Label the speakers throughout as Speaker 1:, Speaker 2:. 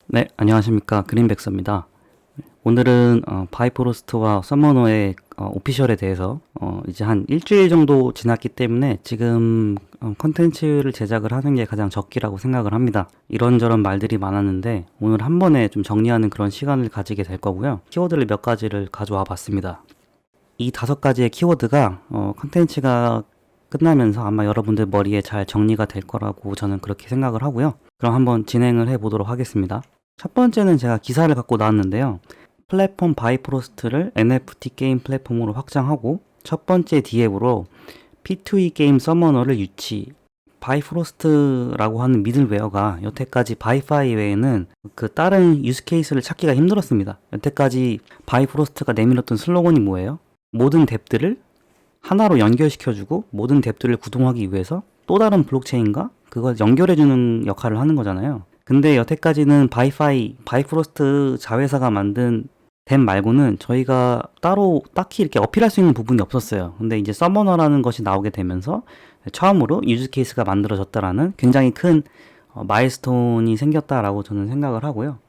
Speaker 1: 네, 안녕하십니까. 그린백서입니다. 오늘은 바이프로스트와 서머너의 오피셜에 대해서 이제 한 일주일 정도 지났기 때문에 지금 컨텐츠를 제작을 하는 게 가장 적기라고 생각을 합니다. 이런저런 말들이 많았는데 오늘 한 번에 좀 정리하는 그런 시간을 가지게 될 거고요. 키워드를 몇 가지를 가져와 봤습니다. 이 5가지의 키워드가 컨텐츠가 끝나면서 아마 여러분들 머리에 잘 정리가 될 거라고 저는 그렇게 생각을 하고요. 그럼 한번 진행을 해 보도록 하겠습니다. 첫 번째는 제가 기사를 갖고 나왔는데요. 플랫폼 바이프로스트를 NFT 게임 플랫폼으로 확장하고 첫 번째 디앱으로 P2E 게임 서머너를 유치. 바이프로스트라고 하는 미들웨어가 여태까지 바이파이 외에는 그 다른 유스 케이스를 찾기가 힘들었습니다. 여태까지 바이프로스트가 내밀었던 슬로건이 뭐예요? 모든 뎁들을 하나로 연결시켜주고 모든 뎁들을 구동하기 위해서 또 다른 블록체인과 그걸 연결해주는 역할을 하는 거잖아요. 근데 여태까지는 바이프로스트 자회사가 만든 댐 말고는 저희가 따로 딱히 이렇게 어필할 수 있는 부분이 없었어요. 근데 이제 서머너라는 것이 나오게 되면서 처음으로 유즈 케이스가 만들어졌다라는 굉장히 큰 마일스톤이 생겼다라고 저는 생각을 하고요.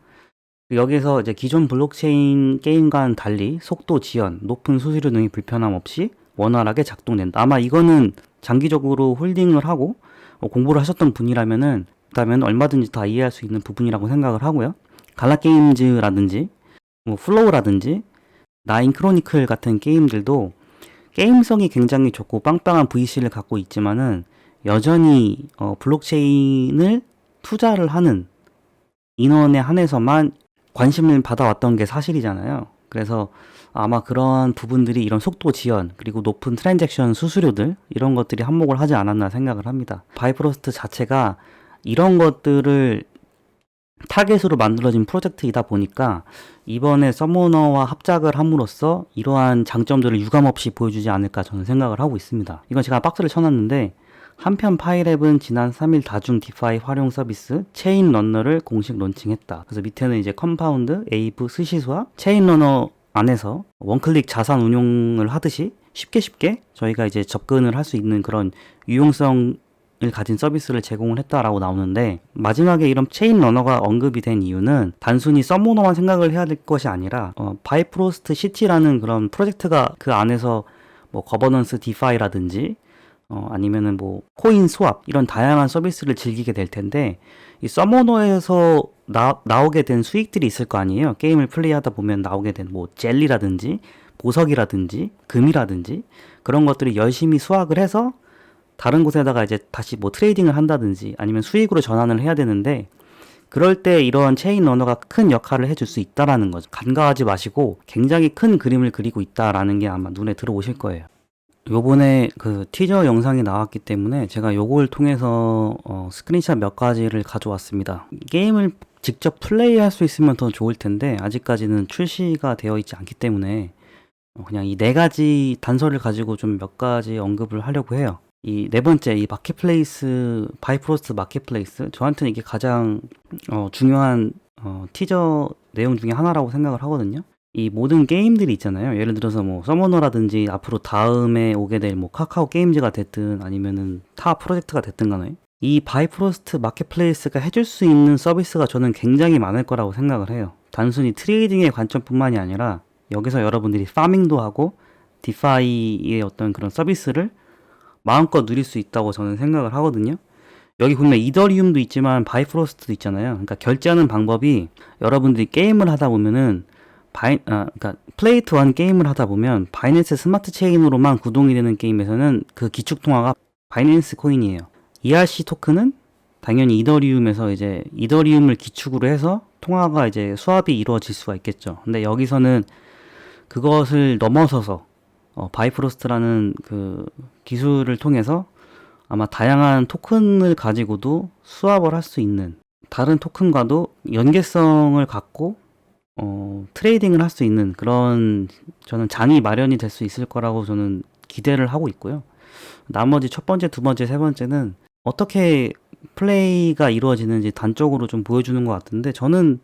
Speaker 1: 여기서 이제 기존 블록체인 게임과는 달리 속도 지연, 높은 수수료 등의 불편함 없이 원활하게 작동된다. 아마 이거는 장기적으로 홀딩을 하고 공부를 하셨던 분이라면은 그다음엔 얼마든지 다 이해할 수 있는 부분이라고 생각을 하고요. 갈라게임즈라든지 뭐 플로우라든지 나인 크로니클 같은 게임들도 게임성이 굉장히 좋고 빵빵한 VC를 갖고 있지만은 여전히 블록체인을 투자를 하는 인원에 한해서만 관심을 받아왔던 게 사실이잖아요. 그래서 아마 그런 부분들이 이런 속도 지연 그리고 높은 트랜잭션 수수료들 이런 것들이 한몫을 하지 않았나 생각을 합니다. 바이프로스트 자체가 이런 것들을 타겟으로 만들어진 프로젝트이다 보니까 이번에 서머너와 합작을 함으로써 이러한 장점들을 유감없이 보여주지 않을까 저는 생각을 하고 있습니다. 이건 제가 박스를 쳐놨는데 한편 파이랩은 지난 3일 다중 디파이 활용 서비스 체인 러너를 공식 론칭했다. 그래서 밑에는 이제 컴파운드, 에이브, 스시스와 체인 러너 안에서 원클릭 자산 운용을 하듯이 쉽게 저희가 이제 접근을 할 수 있는 그런 유용성을 가진 서비스를 제공을 했다라고 나오는데 마지막에 이런 체인 러너가 언급이 된 이유는 단순히 서머너만 생각을 해야 될 것이 아니라 바이프로스트 시티라는 그런 프로젝트가 그 안에서 뭐 거버넌스 디파이라든지 아니면은 뭐 코인 스왑 이런 다양한 서비스를 즐기게 될 텐데 이 서머너에서 나오게 된 수익들이 있을 거 아니에요. 게임을 플레이하다 보면 나오게 된 뭐 젤리라든지 보석이라든지 금이라든지 그런 것들이 열심히 수확을 해서 다른 곳에다가 이제 다시 뭐 트레이딩을 한다든지 아니면 수익으로 전환을 해야 되는데 그럴 때 이런 체인 러너가 큰 역할을 해줄 수 있다라는 거죠. 간과하지 마시고 굉장히 큰 그림을 그리고 있다라는 게 아마 눈에 들어오실 거예요. 요번에 그 티저 영상이 나왔기 때문에 제가 요걸 통해서 스크린샷 몇 가지를 가져왔습니다. 게임을 직접 플레이할 수 있으면 더 좋을 텐데 아직까지는 출시가 되어 있지 않기 때문에 그냥 이 4가지 단서를 가지고 좀 몇 가지 언급을 하려고 해요. 이 네 번째, 이 마켓플레이스, 바이프로스트 마켓플레이스, 저한테는 이게 가장 중요한 티저 내용 중에 하나라고 생각을 하거든요. 이 모든 게임들이 있잖아요. 예를 들어서 뭐 서머너라든지 앞으로 다음에 오게 될 뭐 카카오 게임즈가 됐든 아니면은 타 프로젝트가 됐든 간에 이 바이프로스트 마켓플레이스가 해줄 수 있는 서비스가 저는 굉장히 많을 거라고 생각을 해요. 단순히 트레이딩의 관점뿐만이 아니라 여기서 여러분들이 파밍도 하고 디파이의 어떤 그런 서비스를 마음껏 누릴 수 있다고 저는 생각을 하거든요. 여기 보면 이더리움도 있지만 바이프로스트도 있잖아요. 그러니까 결제하는 방법이 여러분들이 게임을 하다 보면은 그러니까 플레이 투 원 게임을 하다 보면 바이낸스 스마트 체인으로만 구동이 되는 게임에서는 그 기축 통화가 바이낸스 코인이에요. ERC 토큰은 당연히 이더리움에서 이제 이더리움을 기축으로 해서 통화가 이제 수합이 이루어질 수가 있겠죠. 근데 여기서는 그것을 넘어서서 바이프로스트라는 그 기술을 통해서 아마 다양한 토큰을 가지고도 수합을 할 수 있는 다른 토큰과도 연계성을 갖고 트레이딩을 할 수 있는 그런 저는 장이 마련이 될 수 있을 거라고 저는 기대를 하고 있고요. 나머지 첫 번째, 두 번째, 세 번째는 어떻게 플레이가 이루어지는지 단적으로 좀 보여주는 것 같은데 저는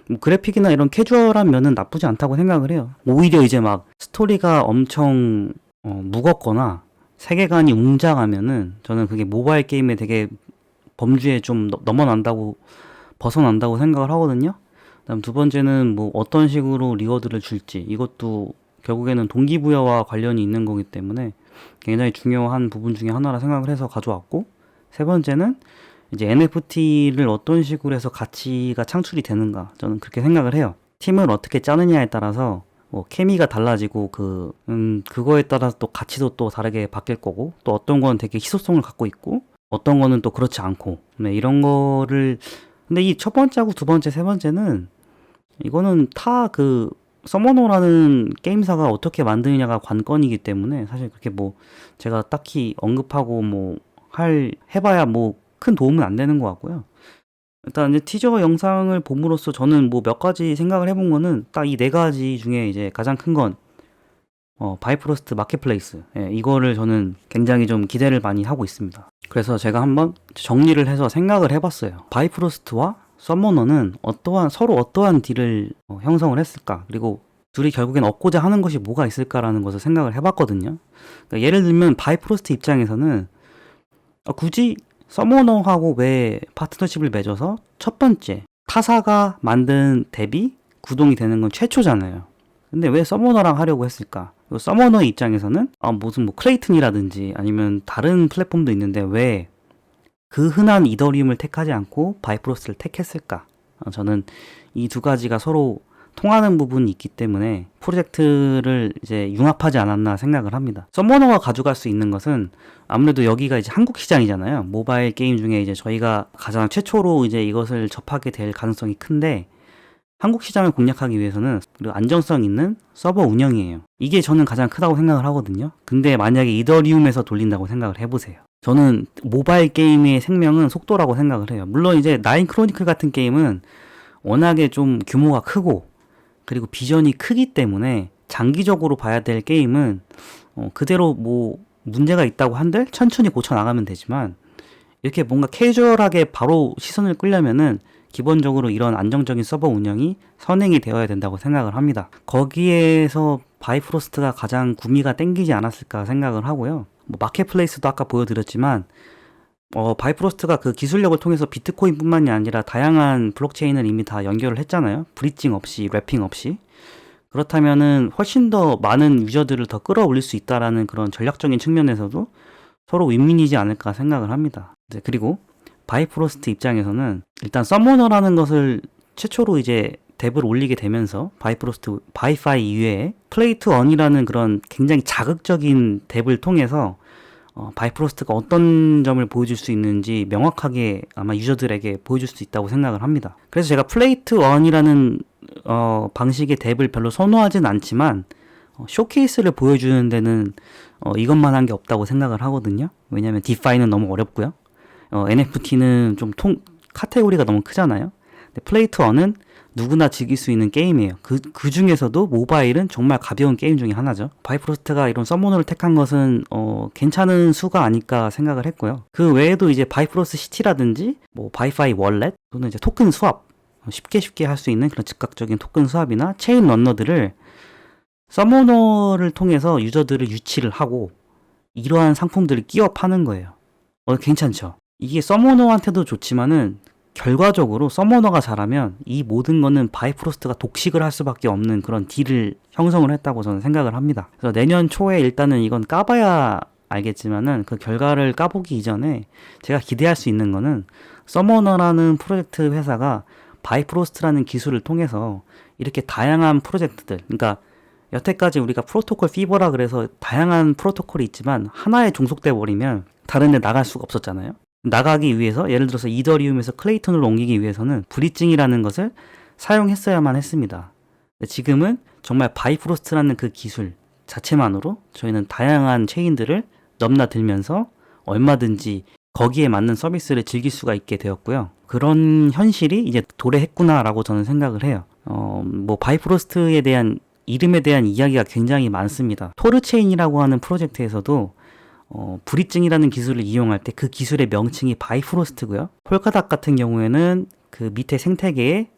Speaker 1: 뭐 그래픽이나 이런 캐주얼한 면은 나쁘지 않다고 생각을 해요. 오히려 이제 막 스토리가 엄청 무겁거나 세계관이 웅장하면은 저는 그게 모바일 게임에 되게 범주에 좀 넘어난다고 벗어난다고 생각을 하거든요. 그다음 두 번째는 뭐 어떤 식으로 리워드를 줄지, 이것도 결국에는 동기부여와 관련이 있는 거기 때문에 굉장히 중요한 부분 중에 하나라 생각을 해서 가져왔고, 세 번째는 이제 NFT를 어떤 식으로 해서 가치가 창출이 되는가, 저는 그렇게 생각을 해요. 팀을 어떻게 짜느냐에 따라서 뭐 케미가 달라지고 그거에 따라서 또 가치도 또 다르게 바뀔 거고, 또 어떤 건 되게 희소성을 갖고 있고 어떤 거는 또 그렇지 않고, 네, 이런 거를. 근데 이 첫 번째하고 두 번째, 세 번째는 이거는 다 그 서머너라는 게임사가 어떻게 만드느냐가 관건이기 때문에 사실 그렇게 뭐 제가 딱히 언급하고 뭐 해봐야 뭐 큰 도움은 안 되는 것 같고요. 일단 이제 티저 영상을 봄으로써 저는 뭐 몇 가지 생각을 해본 거는 딱 이 네 가지 중에 이제 가장 큰 건 바이프로스트 마켓플레이스, 예, 이거를 저는 굉장히 좀 기대를 많이 하고 있습니다. 그래서 제가 한번 정리를 해서 생각을 해봤어요. 바이프로스트와 서머너는 서로 어떠한 딜을 형성을 했을까, 그리고 둘이 결국엔 얻고자 하는 것이 뭐가 있을까라는 것을 생각을 해봤거든요. 그러니까 예를 들면 바이프로스트 입장에서는 굳이 서머너하고 왜 파트너십을 맺어서 첫 번째 타사가 만든 덱이 구동이 되는 건 최초잖아요. 근데 왜 서머너랑 하려고 했을까? 서머너의 입장에서는 무슨 뭐 클레이튼이라든지 아니면 다른 플랫폼도 있는데 왜 그 흔한 이더리움을 택하지 않고 바이프로스트를 택했을까? 저는 이 두 가지가 서로 통하는 부분이 있기 때문에 프로젝트를 이제 융합하지 않았나 생각을 합니다. 서머너가 가져갈 수 있는 것은 아무래도 여기가 이제 한국 시장이잖아요. 모바일 게임 중에 이제 저희가 가장 최초로 이제 이것을 접하게 될 가능성이 큰데, 한국 시장을 공략하기 위해서는 그리고 안정성 있는 서버 운영이에요. 이게 저는 가장 크다고 생각을 하거든요. 근데 만약에 이더리움에서 돌린다고 생각을 해보세요. 저는 모바일 게임의 생명은 속도라고 생각을 해요. 물론 이제 나인 크로니클 같은 게임은 워낙에 좀 규모가 크고 그리고 비전이 크기 때문에 장기적으로 봐야 될 게임은 그대로 뭐 문제가 있다고 한들 천천히 고쳐 나가면 되지만, 이렇게 뭔가 캐주얼하게 바로 시선을 끌려면은 기본적으로 이런 안정적인 서버 운영이 선행이 되어야 된다고 생각을 합니다. 거기에서 바이프로스트가 가장 구미가 땡기지 않았을까 생각을 하고요. 뭐 마켓플레이스도 아까 보여드렸지만 바이프로스트가 그 기술력을 통해서 비트코인뿐만이 아니라 다양한 블록체인을 이미 다 연결을 했잖아요. 브릿징 없이, 랩핑 없이. 그렇다면은 훨씬 더 많은 유저들을 더 끌어올릴 수 있다라는 그런 전략적인 측면에서도 서로 윈윈이지 않을까 생각을 합니다. 네, 그리고 바이프로스트 입장에서는 일단 서머너라는 것을 최초로 이제 덱을 올리게 되면서 바이프로스트 바이파이 이외에 플레이 투 언이라는 그런 굉장히 자극적인 덱을 통해서 바이프로스트가 어떤 점을 보여줄 수 있는지 명확하게 아마 유저들에게 보여줄 수 있다고 생각을 합니다. 그래서 제가 플레이 투 언이라는 방식의 덱을 별로 선호하진 않지만 쇼케이스를 보여주는 데는 이것만 한 게 없다고 생각을 하거든요. 왜냐하면 디파이는 너무 어렵고요. NFT는 좀 카테고리가 너무 크잖아요. 근데 플레이 투 언은 누구나 즐길 수 있는 게임이에요. 그 중에서도 모바일은 정말 가벼운 게임 중에 하나죠. 바이프로스트가 이런 서머너를 택한 것은 괜찮은 수가 아닐까 생각을 했고요. 그 외에도 이제 바이프로스트 시티라든지 뭐 바이파이 월렛 또는 이제 토큰 수합, 쉽게 할 수 있는 그런 즉각적인 토큰 수합이나 체인 런너들을 서머너를 통해서 유저들을 유치를 하고 이러한 상품들을 끼워 파는 거예요. 괜찮죠? 이게 서머너한테도 좋지만은 결과적으로 서머너가 잘하면 이 모든 거는 바이프로스트가 독식을 할 수밖에 없는 그런 딜을 형성을 했다고 저는 생각을 합니다. 그래서 내년 초에 일단은 이건 까봐야 알겠지만은 그 결과를 까보기 이전에 제가 기대할 수 있는 거는 서머너라는 프로젝트 회사가 바이프로스트라는 기술을 통해서 이렇게 다양한 프로젝트들, 그러니까 여태까지 우리가 프로토콜 피버라 그래서 다양한 프로토콜이 있지만 하나에 종속돼 버리면 다른 데 나갈 수가 없었잖아요. 나가기 위해서 예를 들어서 이더리움에서 클레이톤으로 옮기기 위해서는 브릿징이라는 것을 사용했어야만 했습니다. 지금은 정말 바이프로스트라는 그 기술 자체만으로 저희는 다양한 체인들을 넘나들면서 얼마든지 거기에 맞는 서비스를 즐길 수가 있게 되었고요. 그런 현실이 이제 도래했구나라고 저는 생각을 해요. 뭐 바이프로스트에 대한 이름에 대한 이야기가 굉장히 많습니다. 토르체인이라고 하는 프로젝트에서도 브릿징이라는 기술을 이용할 때 그 기술의 명칭이 바이프로스트고요. 폴카닥 같은 경우에는 그 밑에 생태계에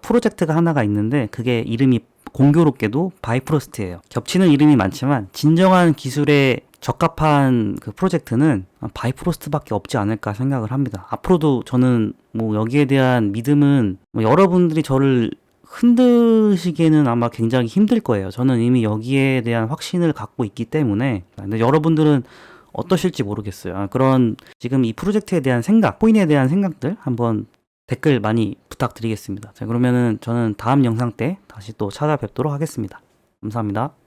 Speaker 1: 프로젝트가 하나가 있는데 그게 이름이 공교롭게도 바이프로스트예요. 겹치는 이름이 많지만 진정한 기술의 적합한 그 프로젝트는 바이프로스트밖에 없지 않을까 생각을 합니다. 앞으로도 저는 뭐 여기에 대한 믿음은 뭐 여러분들이 저를 흔드시기에는 아마 굉장히 힘들 거예요. 저는 이미 여기에 대한 확신을 갖고 있기 때문에. 근데 여러분들은 어떠실지 모르겠어요. 그런 지금 이 프로젝트에 대한 생각, 코인에 대한 생각들 한번 댓글 많이 부탁드리겠습니다. 자, 그러면은 저는 다음 영상 때 다시 또 찾아뵙도록 하겠습니다. 감사합니다.